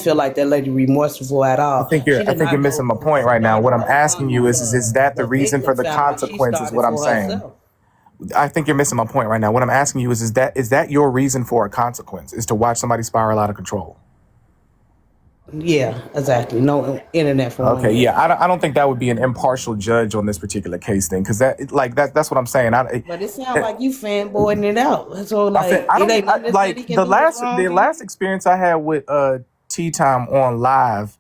feel like that lady remorseful at I all. think She you're I did think you're not missing go my point right now. What I'm asking you is that the the reason for victim the family. She consequence is started what I'm for saying. herself. I think you're missing my point right now. What I'm asking you is that your reason for a consequence is to watch somebody spiral out of control? Yeah, exactly. No internet for one Okay, year. yeah, I don't think that would be an impartial judge on this particular case thing, because that's what I'm saying. But it sounds like you fanboying it out. So I think like I it don't ain't nothing this lady like can do that's the wrong to last you. experience I had with Tea Time on live.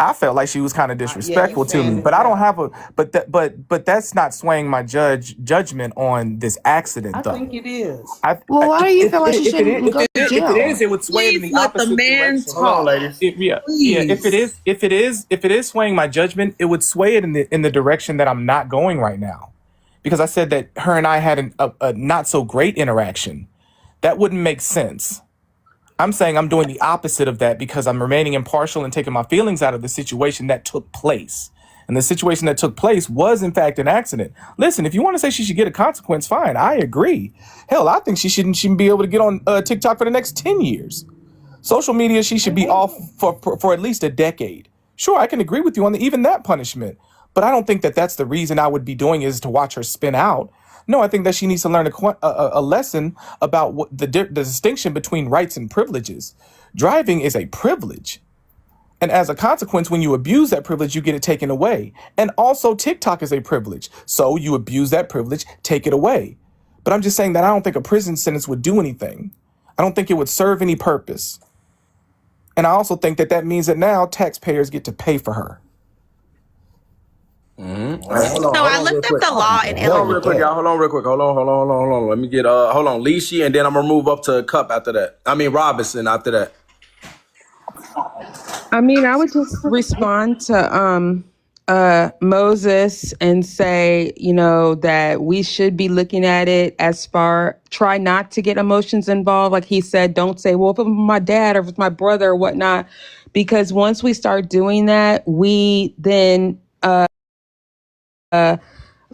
I felt like she was kind of Yeah, you disrespectful to me, fanning but it I don't out. have a but that's not swaying my judgment on this I accident though. think it is. Well, why do you feel like she If it shouldn't go to if it is, jail? it would sway it in Please the let the opposite man direction. Hold on, talk. ladies. Yeah. Please. If it is swaying my judgment, it would sway it in the direction that I'm not going right now, because I said that her and I had a not so great interaction. That wouldn't make sense. I'm saying I'm doing the opposite of that because I'm remaining impartial and taking my feelings out of the situation that took place. And the situation that took place was, in fact, an accident. Listen, if you want to say she should get a consequence, fine. I agree. Hell, I think she shouldn't be able to get on TikTok for the next 10 years. Social media, she should be off for at least a decade. Sure, I can agree with you on even that punishment. But I don't think that that's the reason I would be doing is to watch her spin out. No, I think that she needs to learn a lesson about what the distinction between rights and privileges. Driving is a privilege. And as a consequence, when you abuse that privilege, you get it taken away. And also, TikTok is a privilege. So you abuse that privilege, take it away. But I'm just saying that I don't think a prison sentence would do anything. I don't think it would serve any purpose. And I also think that means that now taxpayers get to pay for her. Hold So I on real looked up quick. the law in Hold on real quick, Illinois. y'all. Hold on real quick. Hold on. Let me get hold on, Leashy, and then I'm gonna move up to Cup after that. I mean Robinson after that. I mean, I would just respond to Moses and say, that we should be looking at it try not to get emotions involved. Like he said, don't say, well, if it was my dad or if it's my brother or whatnot, because once we start doing that, we then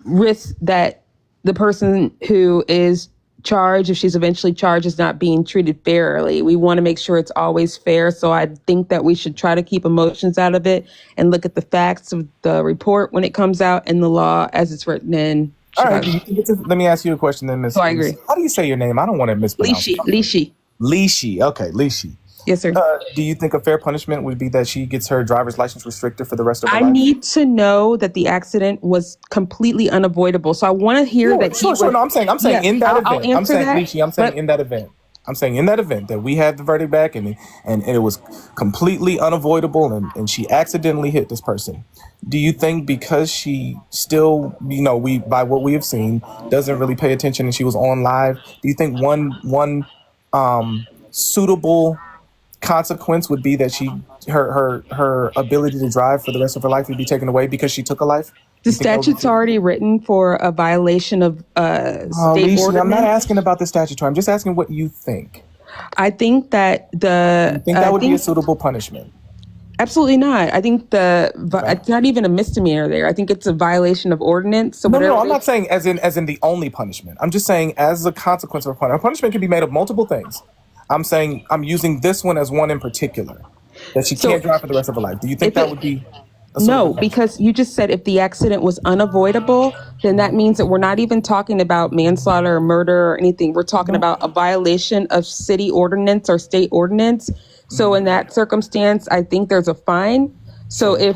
risk that the person who is charged, if she's eventually charged, is not being treated fairly. We want to make sure it's always fair. So I think that we should try to keep emotions out of it and look at the facts of the report when it comes out and the law as it's written in All right, Chicago. let me ask you a question then, Miss. So I agree. How do you say your name? I don't want to mispronounce it. Lishi. Lishi. Okay, Lishi. Yes, sir. Do you think a fair punishment would be that she gets her driver's license restricted for the rest of her I life? need to know that the accident was completely unavoidable. So I want to hear that he was. No, I'm saying Yeah, in that I'll event. I'm answer saying that. Lishi. I'm saying But in that event. I'm saying in that event that we had the verdict back and it was completely unavoidable and she accidentally hit this person. Do you think because she still, we by what we have seen, doesn't really pay attention and she was on live, do you think one suitable consequence would be that her ability to drive for the rest of her life would be taken away because she took a life? the statute's already written for a violation of state ordinance. I'm not asking about the statutory. I'm just asking what you think. I think that You think that would be a suitable punishment? Absolutely not. I think it's not even a misdemeanor there. I think it's a violation of ordinance. So No, I'm not saying as in the only punishment. I'm just saying as a consequence of a punishment. A punishment can be made of multiple things. I'm saying I'm using this one as one in particular, that she can't drive for the rest of her life. Do you think that would be No, because you just said if the accident was unavoidable, then that means that we're not even talking about manslaughter or murder or anything. We're talking about a violation of city ordinance or state ordinance. So in that circumstance, I think there's a fine. So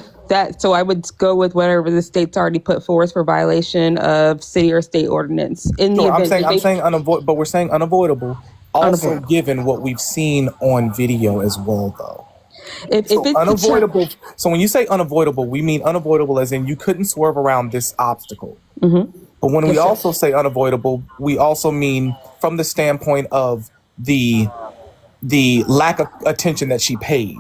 so I would go with whatever the state's already put forth for violation of city or state ordinance. In the event, I'm saying unavoidable, but we're saying unavoidable. Also, given what we've seen on video as well, though. If it's unavoidable. So when you say unavoidable, we mean unavoidable as in you couldn't swerve around this obstacle. Mm-hmm. But when we also say unavoidable, we also mean from the standpoint of the lack of attention that she paid.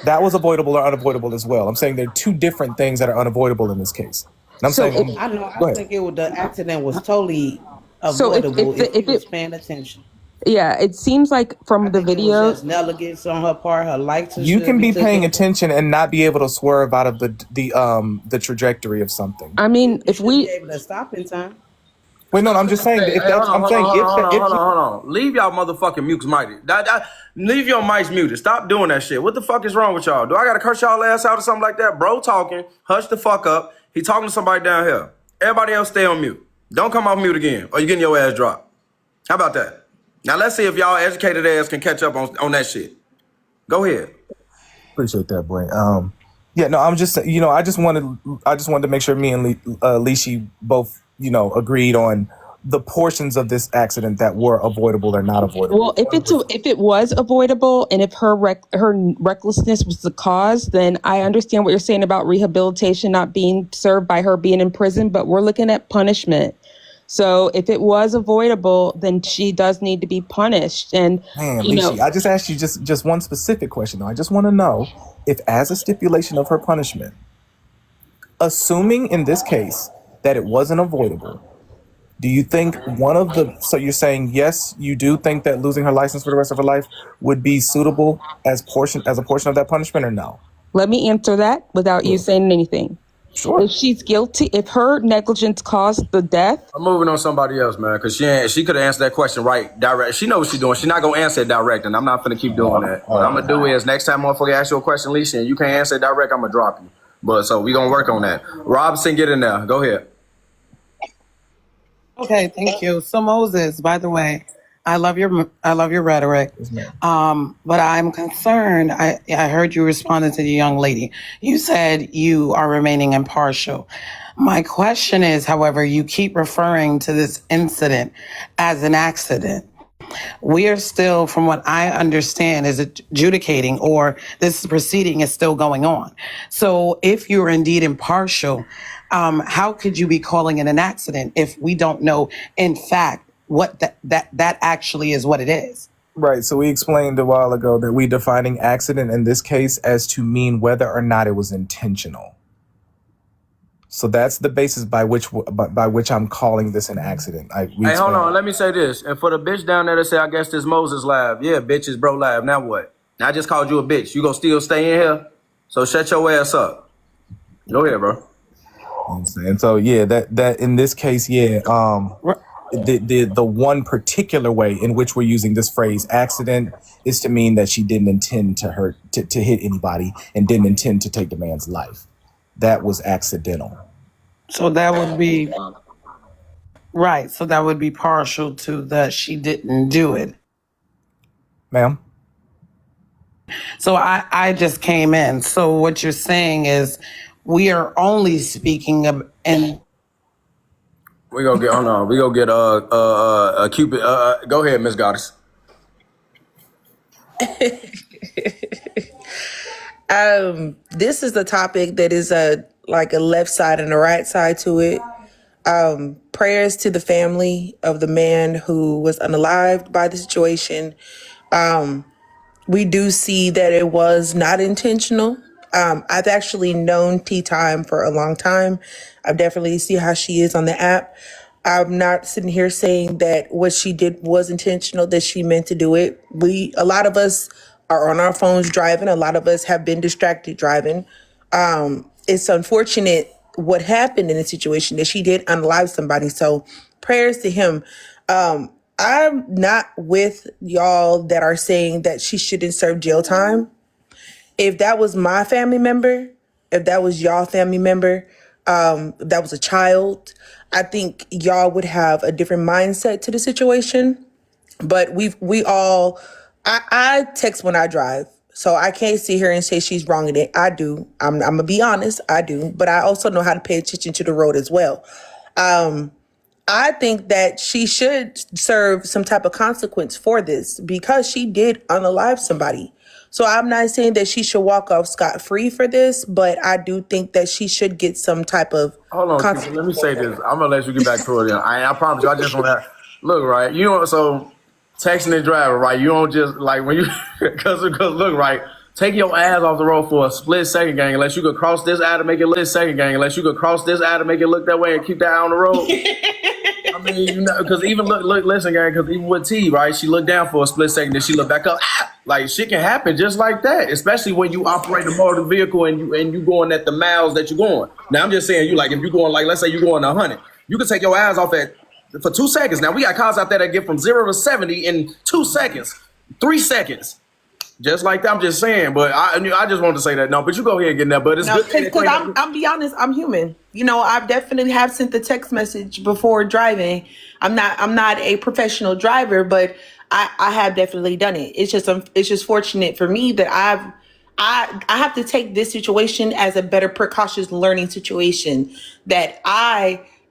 That was avoidable or unavoidable as well. I'm saying there are two different things that are unavoidable in this case. And I'm saying, I think the accident was totally avoidable if she was paying attention. Yeah, it seems like from the video, it was just negligence on her part. Her license. You can be paying attention and not be able to swerve out of the trajectory of something. I mean, if we be able to stop in time. Wait, no, I'm just saying that if Hey, that's, I'm saying if you, hold on. Leave y'all motherfucking mutes muted. Leave your mics muted. Stop doing that shit. What the fuck is wrong with y'all? Do I gotta curse y'all ass out or something like that? Bro talking. Hush the fuck up. He talking to somebody down here. Everybody else stay on mute. Don't come off mute again or you getting your ass dropped. How about that? Now let's see if y'all educated ass can catch up on that shit. Go ahead. appreciate that, boy. Yeah, no, I'm just, I just wanted to make sure me and Lishi both, agreed on the portions of this accident that were avoidable or not avoidable. Well, if it was avoidable, and if her recklessness was the cause, then I understand what you're saying about rehabilitation not being served by her being in prison. But we're looking at punishment. So if it was avoidable, then she does need to be punished. And Man, Lishi, I just asked you just one specific question, though. I just want to know if, as a stipulation of her punishment, assuming in this case that it wasn't avoidable, do you think so you're saying, yes, you do think that losing her license for the rest of her life would be suitable as a portion of that punishment, or no? Let me answer that without you saying anything. Sure. If she's guilty, if her negligence caused the death. I'm moving on somebody else, man, because she could have answered that question right direct. She knows what she's doing. She's not going to answer it direct, and I'm not going to keep doing that. What I'm going to do is next time motherfucker ask you a question, Lisa, and you can't answer it direct, I'm going to drop you. But so we're going to work on that. Robinson, get in there. Go ahead. Okay, thank you. So Moses, by the way, I love your rhetoric. But I'm concerned. I heard you responding to the young lady. You said you are remaining impartial. My question is, however, you keep referring to this incident as an accident. We are still, from what I understand, is adjudicating, or this proceeding is still going on. So if you're indeed impartial, how could you be calling it an accident if we don't know, in fact, what that actually is, what it is? Right. So we explained a while ago that we're defining accident in this case as to mean whether or not it was intentional. So that's the basis by which I'm calling this an accident. Hey, hold on. Let me say this. And for the bitch down there that say, I guess this Moses live. Yeah, bitches, bro, live. Now what? I just called you a bitch. You gonna still stay in here? So shut your ass up. Go ahead, bro. And so yeah, that in this case, yeah, the one particular way in which we're using this phrase accident is to mean that she didn't intend to hit anybody and didn't intend to take the man's life. That was accidental. So that would be right. So that would be partial to the she didn't do it. Ma'am? So I just came in. So what you're saying is we are only speaking of, and we gonna get a Cupid. Go ahead, Miss Goddess. This is the topic that is like a left side and a right side to it. Prayers to the family of the man who was unalived by the situation. We do see that it was not intentional. I've actually known Tea Time for a long time. I definitely see how she is on the app. I'm not sitting here saying that what she did was intentional, that she meant to do it. A lot of us are on our phones driving. A lot of us have been distracted driving. It's unfortunate what happened in the situation, that she did unalive somebody. So prayers to him. I'm not with y'all that are saying that she shouldn't serve jail time. If that was my family member, if that was y'all family member, if that was a child, I think y'all would have a different mindset to the situation. But I text when I drive, so I can't sit here and say she's wrong in it. I do. I'm gonna be honest, I do. But I also know how to pay attention to the road as well. I think that she should serve some type of consequence for this because she did unalive somebody. So I'm not saying that she should walk off scot-free for this, but I do think that she should get some type of consequence. Let me say this. I'm gonna let you get back to it. I promise you. I just want to look right. You know, so texting and driving, right? You don't just like when you because look right. Take your ass off the road for a split second, gang. Unless you could cross this eye to make it look that way and keep that eye on the road. I mean, because even listen, gang. Because even with T, right? She looked down for a split second, then she looked back up. Like shit can happen just like that, especially when you operate a motor vehicle and you going at the miles that you're going. Now I'm just saying, you like if you're going like let's say you're going 100, you can take your eyes off at for 2 seconds. Now we got cars out there that get from 0 to 70 in 2 seconds, 3 seconds. Just like that, I'm just saying, but I just wanted to say that. No, but you go ahead and get in there. But it's No, good. because I'm be honest, I'm human. I've definitely have sent the text message before driving. I'm not a professional driver, but I have definitely done it. It's just fortunate for me that I have to take this situation as a better precautious learning situation that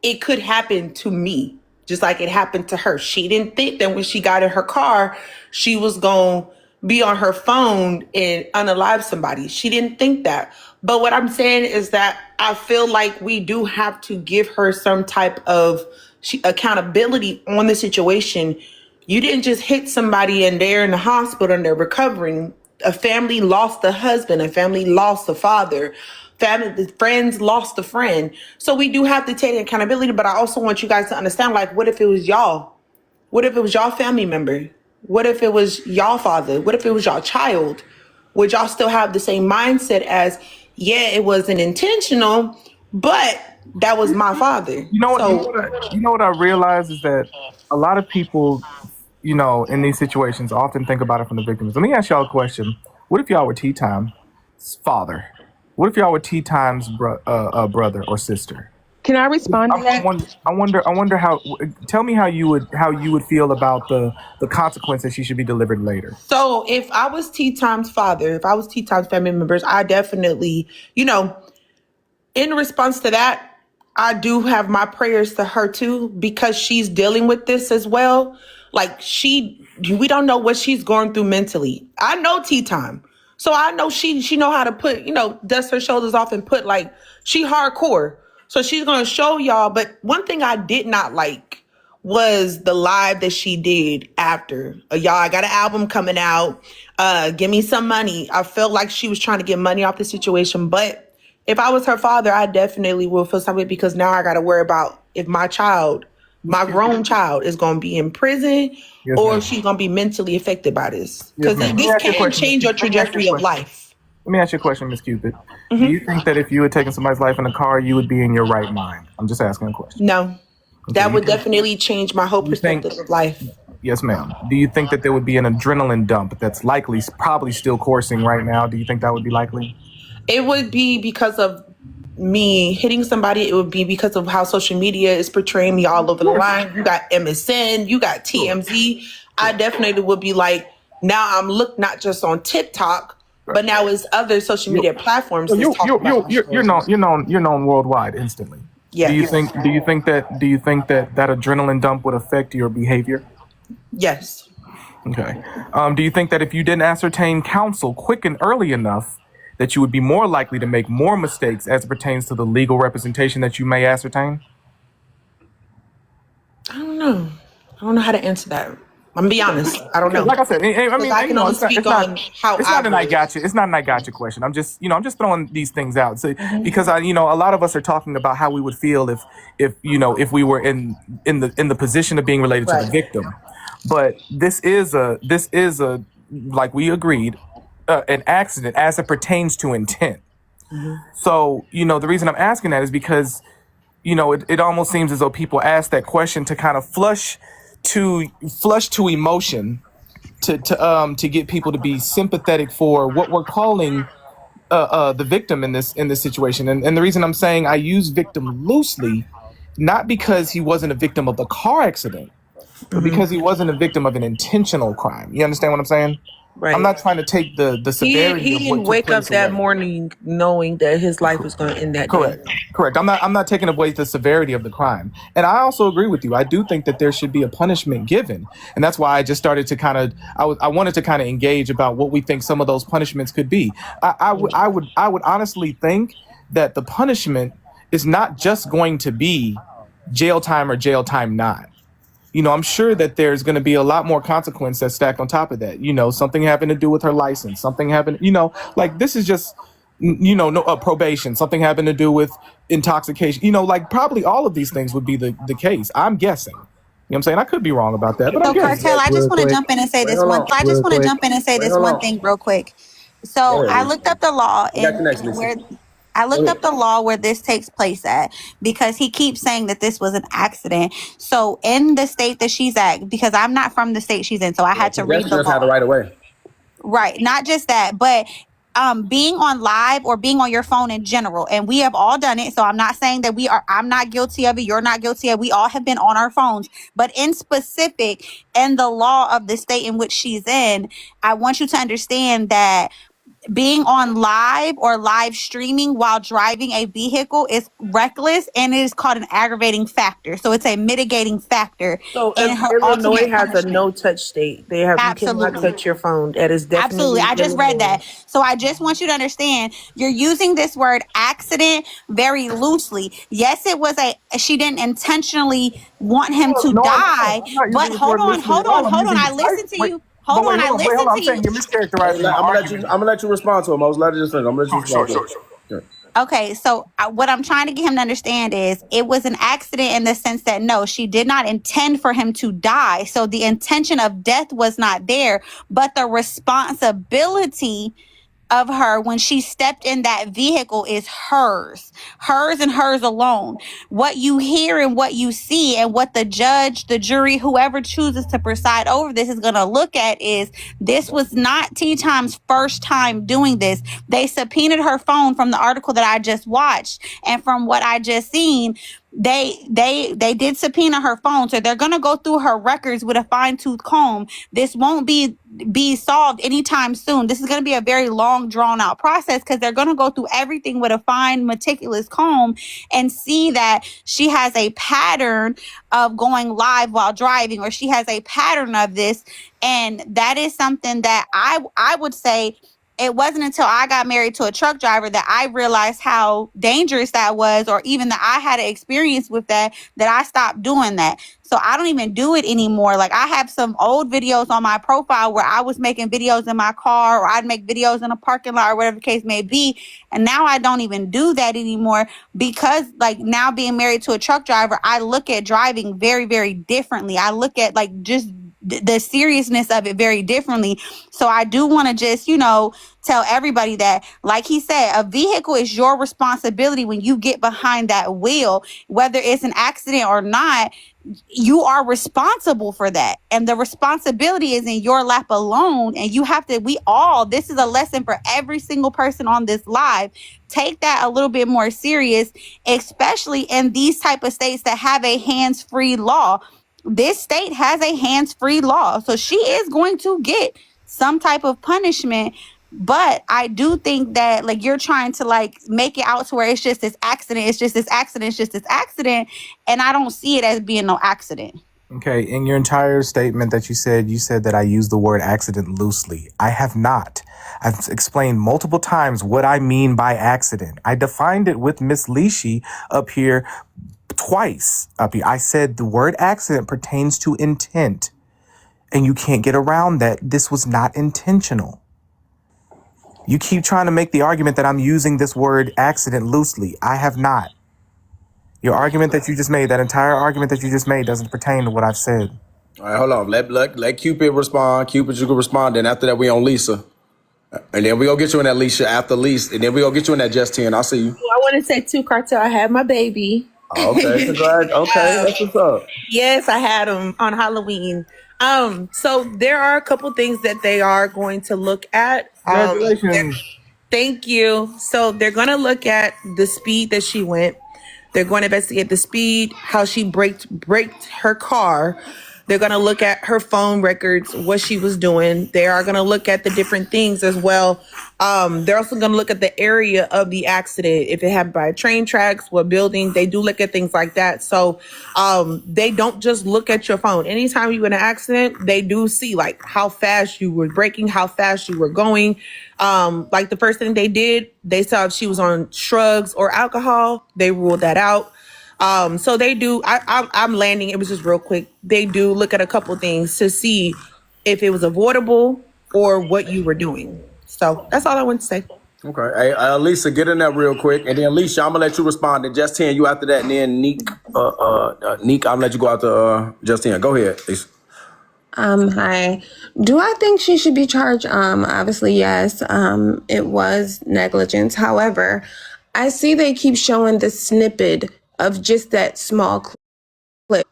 it could happen to me, just like it happened to her. She didn't think that when she got in her car, she was going to be on her phone and unalive somebody. She didn't think that. But what I'm saying is that I feel like we do have to give her some type of accountability on the situation. You didn't just hit somebody and they're in the hospital and they're recovering. A family lost a husband, a family lost a father, friends lost a friend. So we do have to take accountability, but I also want you guys to understand, like, what if it was y'all? What if it was y'all family member? What if it was y'all father? What if it was y'all child? Would y'all still have the same mindset as, yeah, it wasn't intentional, but that was my father? You know what I realize is that a lot of people, in these situations often think about it from the victims. Let me ask y'all a question. What if y'all were Tea Time's father? What if y'all were Tea Time's brother or sister? Can I respond to that? I wonder how. Tell me how you would feel about the consequence that she should be delivered later. So if I was Tea Time's father, if I was Tea Time's family members, I definitely, in response to that, I do have my prayers to her too, because she's dealing with this as well. Like we don't know what she's going through mentally. I know Tea Time. So I know she know how to put, dust her shoulders off and put, like, she hardcore. So she's going to show y'all. But one thing I did not like was the live that she did after. Y'all, I got an album coming out. Give me some money. I felt like she was trying to get money off the situation. But if I was her father, I definitely will feel something, because now I got to worry about if my grown child is going to be in prison, yes, or if she's going to be mentally affected by this. Because this can change your trajectory of life. Let me ask you a question, Miss Cupid. Do you think that if you had taken somebody's life in a car, you would be in your right mind? I'm just asking a question. No. Okay, that would definitely change my whole perspective of life. Yes, ma'am. Do you think that there would be an adrenaline dump that's probably still coursing right now? Do you think that would be likely? It would be because of me hitting somebody. It would be because of how social media is portraying me all over the line. You got MSN, you got TMZ. I definitely would be like, now I'm looked not just on TikTok, but now it's other social media platforms. You're known worldwide instantly. Yeah. Do you think that adrenaline dump would affect your behavior? Yes. Okay. Do you think that if you didn't ascertain counsel quick and early enough, that you would be more likely to make more mistakes as it pertains to the legal representation that you may ascertain? I don't know how to answer that. I'm gonna be honest. I don't know. Like I said, I can only speak on how it's not an I gotcha. It's not an I gotcha question. I'm just throwing these things out. So because a lot of us are talking about how we would feel if we were in the position of being related to the victim. But this is a like we agreed, an accident as it pertains to intent. So the reason I'm asking that is because it almost seems as though people ask that question to kind of flush to emotion to get people to be sympathetic for what we're calling the victim in this situation. And the reason I'm saying I use victim loosely, not because he wasn't a victim of the car accident, but because he wasn't a victim of an intentional crime. You understand what I'm saying? Right. I'm not trying to take the severity. He didn't wake up that morning knowing that his life was going to end that day. Correct. I'm not taking away the severity of the crime, and I also agree with you. I do think that there should be a punishment given, and that's why I just started to I wanted to kind of engage about what we think some of those punishments could be. I would honestly think that the punishment is not just going to be jail time or jail time not. I'm sure that there's going to be a lot more consequence that's stacked on top of that. Something having to do with her license, something happened, like this is just, probation, something having to do with intoxication, like probably all of these things would be the case. I'm guessing. You know what I'm saying? I could be wrong about that. But so, Cartel, I just want to jump in and say this one. I just want to jump in and say this one thing real quick. So I looked up the law and I looked up the law where this takes place at because he keeps saying that this was an accident. So in the state that she's at, because I'm not from the state she's in, so I had to read the Just had the law. right of way. Right. Not just that, but being on live or being on your phone in general, and we have all done it. So I'm not saying that I'm not guilty of it. You're not guilty of it. We all have been on our phones, but in specific, in the law of the state in which she's in, I want you to understand that being on live or live streaming while driving a vehicle is reckless, and it is called an aggravating factor. So it's a mitigating factor So in her Illinois ultimate has a punishment. no-touch state. You cannot Absolutely. touch your phone. That is definitely Absolutely. I just read Illinois. that. So I just want you to understand you're using this word accident very loosely. Yes, it was she didn't intentionally want him to die, I'm not but using this hold word on, loosely hold at all. on, I'm hold on. using I listened to you. Hold on, I hold listened on. to I'm saying you. you're mischaracterizing my argument. I'm gonna let you respond to him. Moses. Let it just finish. I'm gonna let you respond to him. Okay. Okay, so what I'm trying to get him to understand is it was an accident in the sense that no, she did not intend for him to die. So the intention of death was not there, but the responsibility of her when she stepped in that vehicle is hers and hers alone. What you hear and what you see and what the judge, the jury, whoever chooses to preside over this is going to look at is this was not Tea Time's first time doing this. They subpoenaed her phone from the article that I just watched, and from what I just seen, they did subpoena her phone, so they're gonna go through her records with a fine-tooth comb. This won't be solved anytime soon. This is gonna be a very long, drawn-out process because they're gonna go through everything with a fine, meticulous comb and see that she has a pattern of going live while driving, or she has a pattern of this, and that is something that I would say. It wasn't until I got married to a truck driver that I realized how dangerous that was, or even that I had an experience with that I stopped doing that. So I don't even do it anymore. Like I have some old videos on my profile where I was making videos in my car, or I'd make videos in a parking lot, or whatever the case may be. And now I don't even do that anymore because like now being married to a truck driver, I look at driving very, very differently. I look at like just the seriousness of it very differently. So I do want to just, tell everybody that, like he said, a vehicle is your responsibility when you get behind that wheel, whether it's an accident or not. You are responsible for that. And the responsibility is in your lap alone. And you have to, this is a lesson for every single person on this live. Take that a little bit more serious, especially in these type of states that have a hands-free law. This state has a hands-free law. So she is going to get some type of punishment. But I do think that like you're trying to like make it out to where it's just this accident. It's just this accident. It's just this accident. And I don't see it as being no accident. Okay, in your entire statement that you said that I used the word accident loosely. I have not. I've explained multiple times what I mean by accident. I defined it with Miss Leashy up here twice up here. I said the word accident pertains to intent, and you can't get around that. This was not intentional. You keep trying to make the argument that I'm using this word accident loosely. I have not. Your argument that you just made, that entire argument that you just made, doesn't pertain to what I've said. All right, hold on. Let Cupid respond. Cupid, you can respond. Then after that, we on Lisa. And then we gonna get you in that Lisa after Lisa. And then we gonna get you in that Just 10. I'll see you. I want to say too, Cartel, I had my baby. Okay, congrats. Okay, that's what's up. Yes, I had him on Halloween. So there are a couple things that they are going to look at. Congratulations. Thank you. So they're going to look at the speed that she went. They're going to investigate the speed, how she braked her car. They're going to look at her phone records, what she was doing. They are going to look at the different things as well. They're also going to look at the area of the accident. If it happened by train tracks, what building, they do look at things like that. So they don't just look at your phone. Anytime you're in an accident, they do see like how fast you were braking, how fast you were going. Like the first thing they did, they saw if she was on drugs or alcohol. They ruled that out. So they do, I'm landing, it was just real quick. They do look at a couple things to see if it was avoidable or what you were doing. So that's all I want to say. Okay. Hey, Lisa, get in there real quick. And then Alicia, I'm gonna let you respond. And Just 10, you after that. And then Neek, I'm gonna let you go after Just 10. Go ahead, Lisa. Hi. Do I think she should be charged? Obviously, yes. It was negligence. However, I see they keep showing the snippet of just that small clip.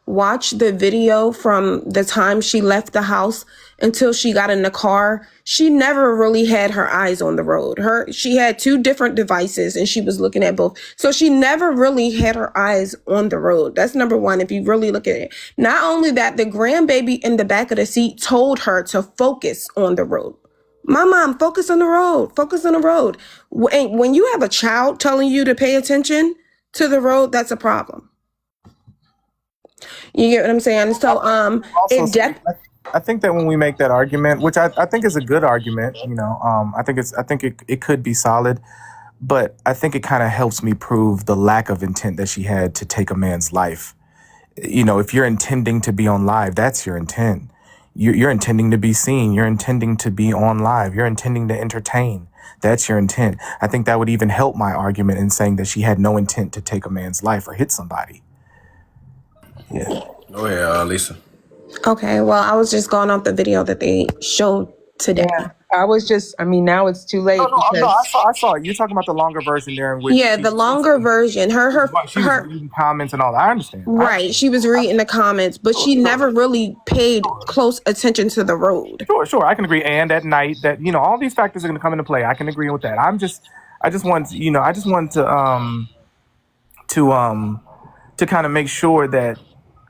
Watch the video from the time she left the house until she got in the car. She never really had her eyes on the road. She had two different devices and she was looking at both. So she never really had her eyes on the road. That's number one, if you really look at it. Not only that, the grandbaby in the back of the seat told her to focus on the road. My mom, focus on the road, focus on the road. When you have a child telling you to pay attention to the road, that's a problem. You get what I'm saying? So, Also, I think that when we make that argument, which I think is a good argument, I think it could be solid, but I think it kind of helps me prove the lack of intent that she had to take a man's life. If you're intending to be on live, that's your intent. You're intending to be seen. You're intending to be on live. You're intending to entertain. That's your intent. I think that would even help my argument in saying that she had no intent to take a man's life or hit somebody. Yeah. Go ahead, Lisa. Okay, well, I was just going off the video that they showed today. Yeah, now it's too late. No, because I saw it. You're talking about the longer version there in which the longer version. she was reading comments and all that. I understand. Right, she was reading the comments, but she never really paid close attention to the road. Sure. I can agree. And at night, that all these factors are going to come into play. I can agree with that. I just want to kind of make sure that,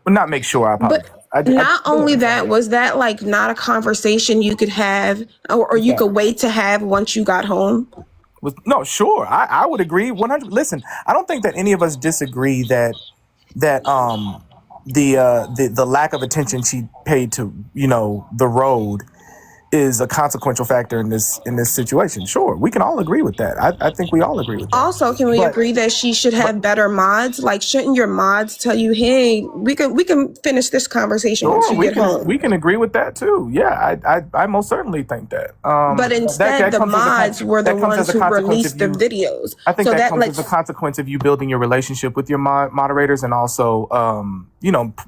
well, not make sure. I apologize. Not only that, was that like not a conversation you could have, or you could wait to have once you got home? No, sure. I would agree 100. Listen, I don't think that any of us disagree that the lack of attention she paid to the road is a consequential factor in this situation. Sure, we can all agree with that. I think we all agree with that. Also, can we agree that she should have better mods? Like, shouldn't your mods tell you, hey, we can finish this conversation once you get home? We can agree with that too. Yeah, I most certainly think that. But instead, the mods were the ones who released the videos. I think that comes as a consequence of you building your relationship with your moderators and also,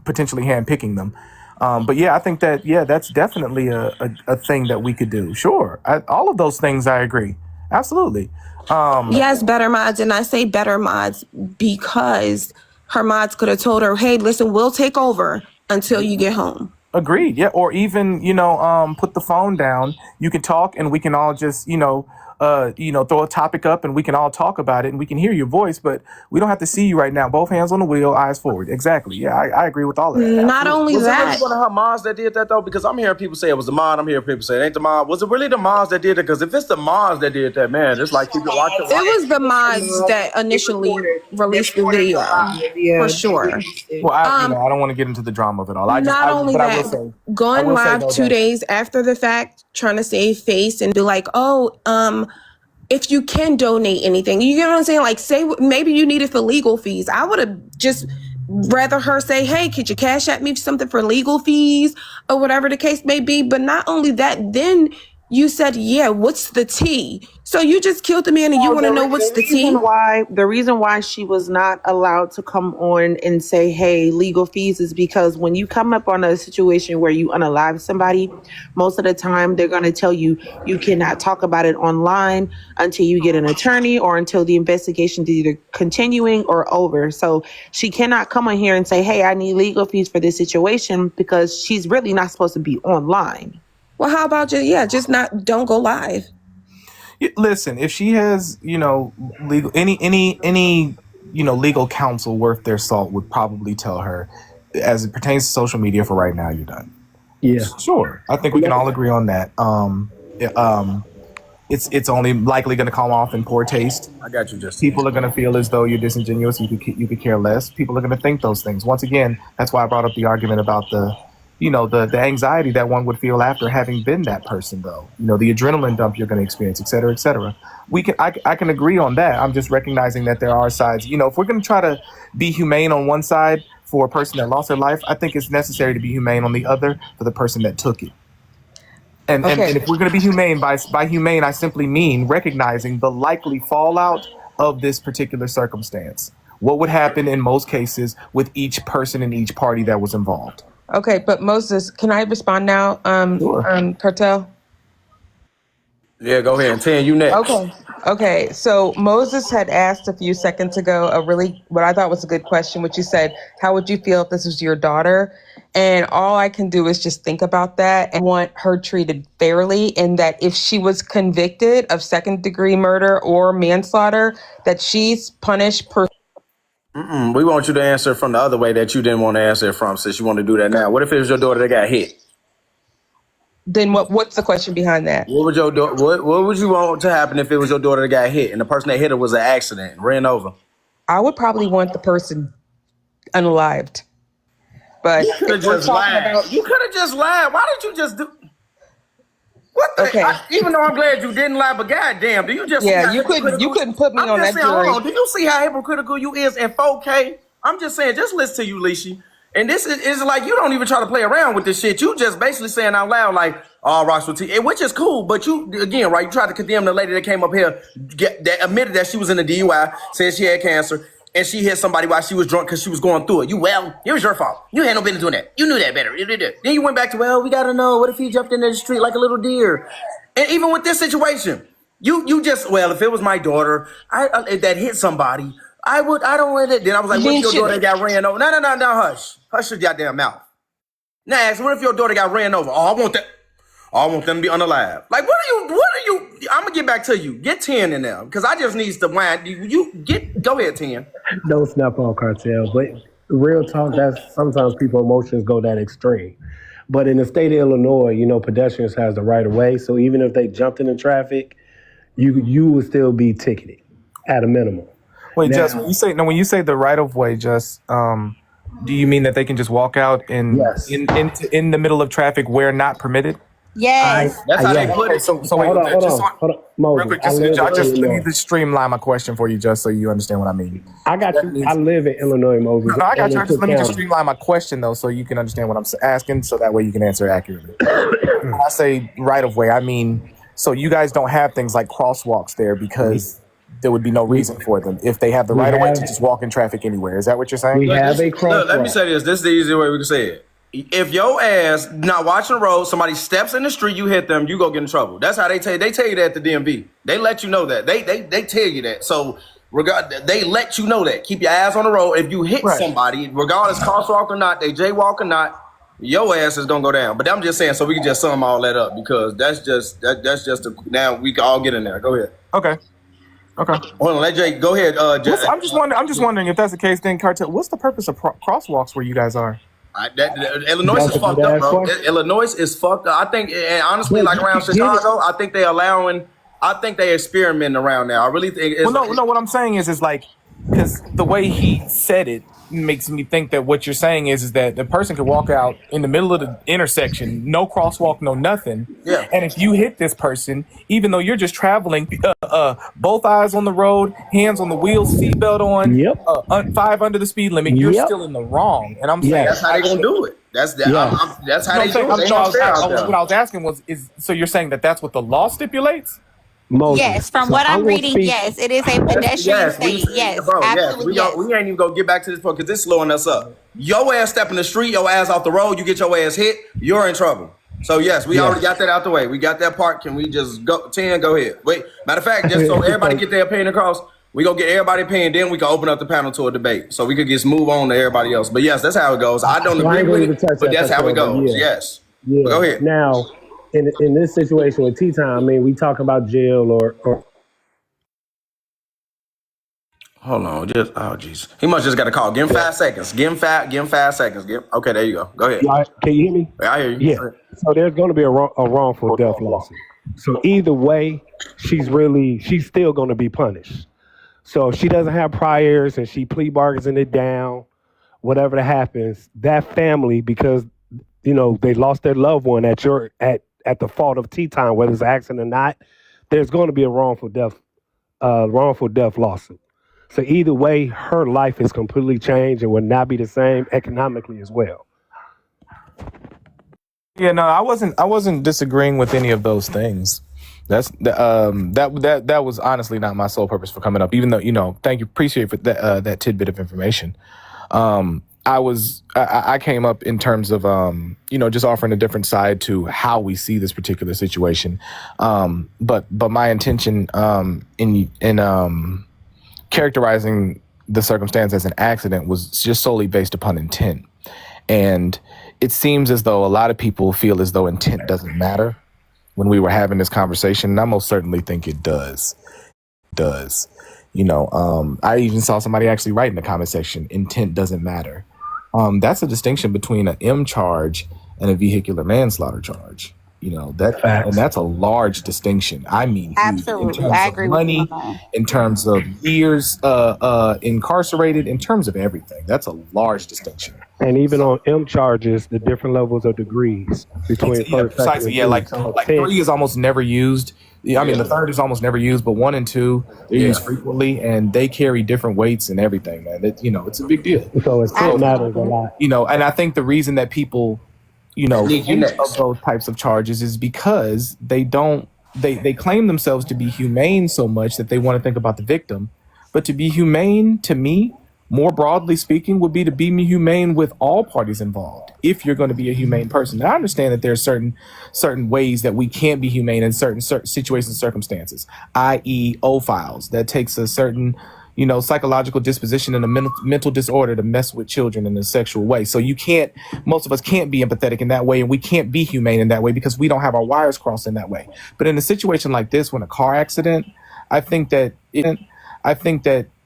potentially handpicking them. But yeah, I think that, that's definitely a thing that we could do. Sure. All of those things I agree. Absolutely. Yes, better mods. And I say better mods because her mods could have told her, hey, listen, we'll take over until you get home. Agreed. Yeah. Or even, put the phone down. You can talk and we can all just, throw a topic up and we can all talk about it and we can hear your voice, but we don't have to see you right now. Both hands on the wheel, eyes forward. Exactly. Yeah, I agree with all of that. Not only Was it that, really one of her moms that did that though? Because I'm hearing people say it was the mom. I'm hearing people say it ain't the mom. Was it really the moms that did it? Because if it's the moms that did that, man, it's like people watching. it was the mods that initially released the video, for sure. Well, I don't want to get into the drama of it all. Not only that, going live 2 days after the fact, trying to save face and be like, if you can donate anything, you get what I'm saying? Like, say maybe you need it for legal fees. I would have just rather her say, hey, could you cash at me something for legal fees or whatever the case may be? But not only that, then you said, yeah, what's the tea? So you just killed the man and you want to know what's the tea? The reason why she was not allowed to come on and say, hey, legal fees is because when you come up on a situation where you unalive somebody, most of the time they're going to tell you you cannot talk about it online until you get an attorney or until the investigation is either continuing or over. So she cannot come on here and say, hey, I need legal fees for this situation because she's really not supposed to be online. Well, how about don't go live? Listen, if she has, legal any legal counsel worth their salt would probably tell her, as it pertains to social media, for right now, you're done. Yeah, sure. I think we can all agree on that. It's only likely going to come off in poor taste. I got you, Justin. People are going to feel as though you're disingenuous. You could care less. People are going to think those things. Once again, that's why I brought up the argument about the anxiety that one would feel after having been that person, though. The adrenaline dump you're going to experience, et cetera, et cetera. I can agree on that. I'm just recognizing that there are sides. If we're going to try to be humane on one side for a person that lost their life, I think it's necessary to be humane on the other for the person that took it. And if we're going to be humane, by humane, I simply mean recognizing the likely fallout of this particular circumstance. What would happen in most cases with each person in each party that was involved. Okay, but Moses, can I respond now? Sure. Cartel? Yeah, go ahead. And 10, you next. Okay. Okay, so Moses had asked a few seconds ago a really, what I thought was a good question, which you said, how would you feel if this was your daughter? And all I can do is just think about that and want her treated fairly, and that if she was convicted of second degree murder or manslaughter, that she's punished per. We want you to answer from the other way that you didn't want to answer it from, since you want to do that now. What if it was your daughter that got hit? Then what's the question behind that? What would what would you want to happen if it was your daughter that got hit and the person that hit her was an accident, ran over? I would probably want the person unalived. But You could have if we're just talking lied. about, You could have just lied. Why did you just do? What the? okay, Even though I'm glad you didn't lie, but goddamn, do you just see yeah, how you hypocritical? couldn't put me I'm on just that saying, hold jury. on. Do you see how hypocritical you is in 4K? I'm just saying, just listen to you, Leishy. And this is like you don't even try to play around with this shit. You just basically saying out loud like, "Oh, rocks with T," which is cool. But you again, right? You tried to condemn the lady that came up here, that admitted that she was in the DUI, said she had cancer, and she hit somebody while she was drunk because she was going through it. It was your fault. You had no business doing that. You knew that better. You did it. Then you went back to, well, we gotta know. What if he jumped into the street like a little deer? And even with this situation, you just, well, if it was my daughter, that hit somebody, I don't want it. Then I was like, what if your daughter got ran over? No, hush your goddamn mouth. Next, what if your daughter got ran over? Oh, I want them to be unalive. Like, what are you? I'm gonna get back to you. Get 10 in there, because I just needs to wind. Go ahead, 10. No snap on cartel, but real talk, that's sometimes people emotions go that extreme. But in the state of Illinois, you know, pedestrians has the right of way. So even if they jumped into traffic, you would still be ticketed at a minimum. Wait, Now, Jess, when you say the right of way, Jess, do you mean that they can just walk out in yes. the middle of traffic where not permitted? Yes. That's how they yes. put it. So wait, Hold on, real Moses. quick, I live in let me Illinois. just streamline my question for you, just so you understand what I mean. I got That you. means, I live in Illinois, Moses. no, I got and you. in Just Cook let me just County. streamline my question though, so you can understand what I'm asking, so that way you can answer accurately. When I say right of way, I mean, so you guys don't have things like crosswalks there because there would be no reason for them if they have the We right of way to have just walk in traffic anywhere. Is that what you're saying? we have a Look, let me crosswalk. say this. This is the easy way we can say it. If your ass not watching the road, somebody steps in the street, you hit them, you go get in trouble. That's how they tell you. They tell you that at the DMV. They let you know that. They tell you that. So they let you know that. Keep your ass on the road. If you hit Right. somebody, regardless crosswalk or not, they jaywalk or not, your ass is gonna go down. But I'm just saying, so we can just sum all that up, because that's just now we can all get in there. Go ahead. Okay. Hold on, let Jay go ahead. Jay. I'm just wondering if that's the case. Then, cartel, what's the purpose of crosswalks where you guys are? Illinois is That's a fucked good up, ass bro. question. Illinois is fucked up. I think, and honestly, Yeah, like you around can get it. Chicago, I think they experimenting around there. I really think it's Well, no. What I'm saying is like, because the way he said it makes me think that what you're saying is that the person could walk out in the middle of the intersection, no crosswalk, no nothing. Yeah. And if you hit this person, even though you're just traveling, both eyes on the road, hands on the wheels, seatbelt on, Yep. 5 under the speed limit, you're Yep. still in the wrong. And I'm saying Yes. that's how they gonna do it. That's Yes. that's how No, they do it. They don't fair out there. what I was asking is so you're saying that that's what the law stipulates? Moses. Yes, from So what I'm I'm gonna reading, speak. yes, it is a pedestrian Yes, state. Yes, bro. Yes, absolutely. Yes. we ain't even gonna get back to this point because this is slowing us up. Your ass step in the street, your ass off the road, you get your ass hit, you're in trouble. So yes, we already got that out the way. We got that part. Can we just go 10? Go ahead. Wait, matter of fact, just so everybody get their opinion across, we gonna get everybody opinion. Then we can open up the panel to a debate, so we could just move on to everybody else. But yes, that's how it goes. I don't Well, I agree ain't with gonna it, even touch but that that's how it Cartel, but goes. yeah. Yes. Yeah. Go ahead. Now, in this situation with Tea Time, I mean, we talk about jail or Hold on, just jeez. He must just got a call. Give him 5 seconds. Give him 5 seconds. Okay, there you go. Go ahead. can you hear me? I hear you. Yeah. So there's going to be a wrongful death lawsuit. So either way, she's still going to be punished. So if she doesn't have priors and she plea bargains it down, whatever that happens, that family, because they lost their loved one at the fault of Tea Time, whether it's an accident or not, there's going to be a wrongful death lawsuit. So either way, her life is completely changed and will not be the same economically as well. Yeah, no, I wasn't disagreeing with any of those things. That was honestly not my sole purpose for coming up. Even though thank you, appreciate for that tidbit of information. I came up in terms of just offering a different side to how we see this particular situation. But my intention in characterizing the circumstance as an accident was just solely based upon intent. And it seems as though a lot of people feel as though intent doesn't matter when we were having this conversation. And I most certainly think it does. I even saw somebody actually write in the comment section, intent doesn't matter. That's a distinction between an M charge and a vehicular manslaughter charge. And that's a large distinction. I mean, huge, Absolutely. in I terms agree of with you money, on that. in terms of years incarcerated, in terms of everything. That's a large distinction. And even on M charges, the different levels of degrees between Yeah, first, second, precisely. Yeah, and like third. So 10 3 is almost never used. Yeah, I mean the third is almost never used, but 1 and 2 they're used frequently, and they carry different weights and everything. Man, it's a big deal. So intent matters a lot. And I think the reason that people, think of those types of charges is because they claim themselves to be humane so much that they want to think about the victim. But to be humane, to me, more broadly speaking, would be to be humane with all parties involved. If you're going to be a humane person, and I understand that there are certain ways that we can't be humane in certain situations and circumstances, i.e., O-files. That takes a certain psychological disposition and a mental disorder to mess with children in a sexual way. So most of us can't be empathetic in that way, and we can't be humane in that way because we don't have our wires crossed in that way. But in a situation like this, when a car accident, I think that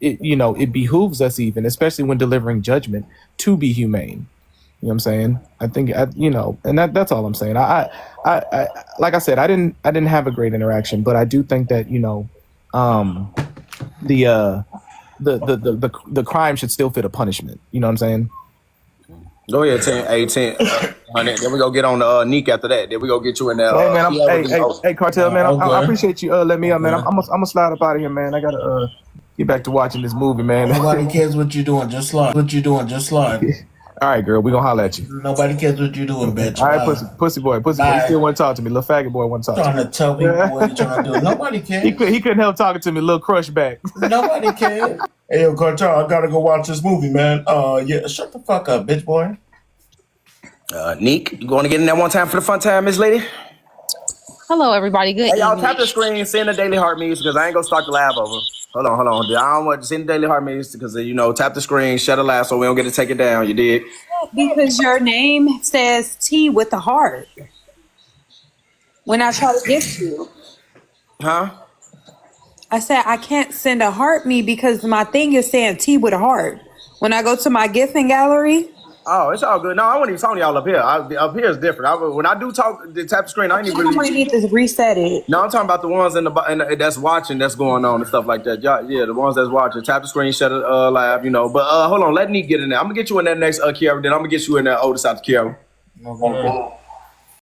it behooves us, even, especially when delivering judgment, to be humane. You know what I'm saying? I think, and that's all I'm saying. I like I said, I didn't have a great interaction, but I do think that, the crime should still fit a punishment. You know what I'm saying? Go ahead, 10. Then we go get on Neek after that. Then we go get you in there. Hey man, hey Cartel, man, I appreciate you letting me up, man. I'm gonna slide up out of here, man. I gotta get back to watching this movie, man. Nobody cares what you're doing. Just slide. All right, girl, we gonna holler at you. Nobody cares what you're doing, bitch. All right, pussy boy. You still want to talk to me? Little faggot boy want to talk to me. Trying to tell me what you're trying to do. Nobody cares. He couldn't help talking to me. Little crush back. Nobody cares. Hey, yo, Cartel, I gotta go watch this movie, man. Yeah, shut the fuck up, bitch boy. Neek, you going to get in there one time for the fun time, Miss Lady? Hello, everybody. Good Hey, y'all, evening. tap the screen, send the Daily Heart Meets, because I ain't going to start the live over. Hold on. I don't want to send the Daily Heart Meets because, tap the screen, shut the live so we don't get to take it down. You did? Because your name says T with a heart. When I try to gift you, Huh? I said I can't send a heart me because my thing is saying T with a heart. When I go to my gifting gallery, Oh, it's all good. No, I wasn't even talking to y'all up here. Up here is different. When I do talk, tap the screen, I ain't even I might really. need to reset it. No, I'm talking about the ones in the that's watching, that's going on and stuff like that. Yeah, the ones that's watching. Tap the screen, shut it live, But hold on, let Neek get in there. I'm gonna get you in there next, Kiara. Then I'm gonna get you in there, Otis out to Kiara. Okay.